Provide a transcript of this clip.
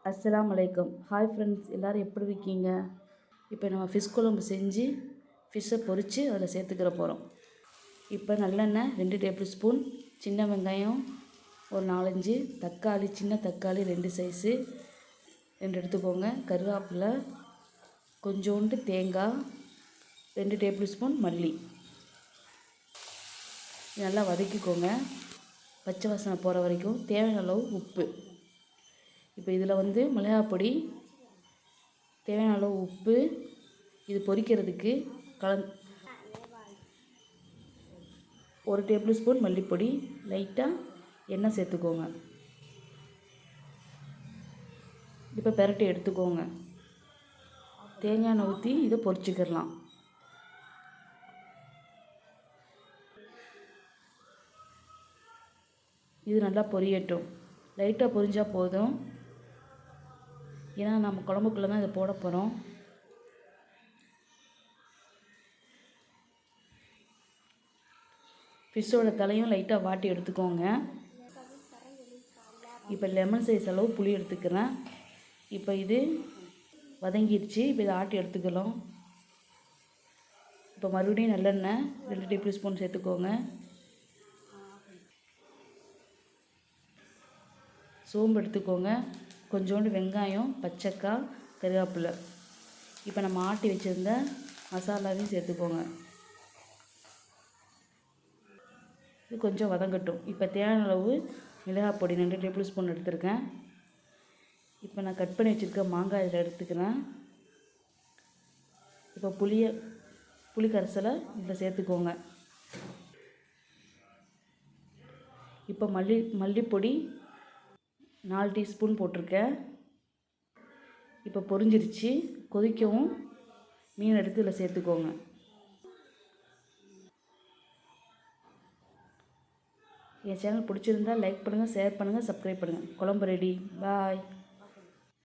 அஸ்ஸலாமு அலைக்கும். Hi friends, எல்லோரும் எப்படி இருக்கீங்க? இப்போ நம்ம ஃபிஷ் குழம்பு செஞ்சு ஃபிஷ்ஷை பொரித்து அதில் சேர்த்துக்கிற போகிறோம். இப்போ நல்லெண்ணெய் 2 டேபிள் ஸ்பூன், சின்ன வெங்காயம் ஒரு 4-5, தக்காளி சின்ன தக்காளி 2 சைஸு 2 எடுத்துக்கோங்க, கருவேப்பிலை கொஞ்சோண்டு, தேங்காய் 2 டேபிள் ஸ்பூன், மல்லி. நல்லா வதக்கிக்கோங்க, பச்சை வாசனை போகிற வரைக்கும். தேவையான அளவு உப்பு. இப்போ இதில் மிளகாய் பொடி, தேவையான அளவு உப்பு, இது பொரிக்கிறதுக்கு 1 டேபிள் ஸ்பூன் மல்லிப்பொடி, லைட்டாக எண்ணெய் சேர்த்துக்கோங்க. இப்போ பெரட்டி எடுத்துக்கோங்க. தேங்காய் எண்ணெய் ஊற்றி இதை பொரிச்சுக்கிடலாம். இது நல்லா பொரியட்டும். லைட்டாக பொரிஞ்சால் போதும், ஏன்னா நம்ம குழம்புக்குள்ளே தான் இதை போட போகிறோம். ஃபிஷ்ஷோட தலையும் லைட்டாக வாட்டி எடுத்துக்கோங்க. இப்போ லெமன் சைஸ் அளவு புளி எடுத்துக்கிறேன். இப்போ இது வதங்கிடுச்சு. இப்போ இதை ஆட்டி எடுத்துக்கலாம். இப்போ மறுபடியும் நல்லெண்ணெய் 2 டேபிள் ஸ்பூன் சேர்த்துக்கோங்க. சோம்பு எடுத்துக்கோங்க, கொஞ்சோண்டு வெங்காயம், பச்சைக்காய், கருவேப்பிலை. இப்போ நம்ம ஆட்டி வச்சுருந்த மசாலாவையும் சேர்த்துக்கோங்க. இது கொஞ்சம் வதங்கட்டும். இப்போ தேவையான அளவு மிளகாய் பொடி 2 டேபிள் ஸ்பூன் எடுத்துருக்கேன். இப்போ நான் கட் பண்ணி வச்சுருக்க மாங்காய் இதில் எடுத்துக்கிறேன். இப்போ புளி கரைசலை இதில் சேர்த்துக்கோங்க. இப்போ மல்லிப்பொடி 4 டீஸ்பூன் போட்டிருக்கேன். இப்போ பொரிஞ்சிருச்சு, கொதிக்கவும் மீன் எடுத்து இதில் சேர்த்துக்கோங்க. என் சேனல் பிடிச்சிருந்தால் லைக் பண்ணுங்கள், ஷேர் பண்ணுங்கள், சப்ஸ்கிரைப் பண்ணுங்கள். குழம்பு ரெடி. பாய்.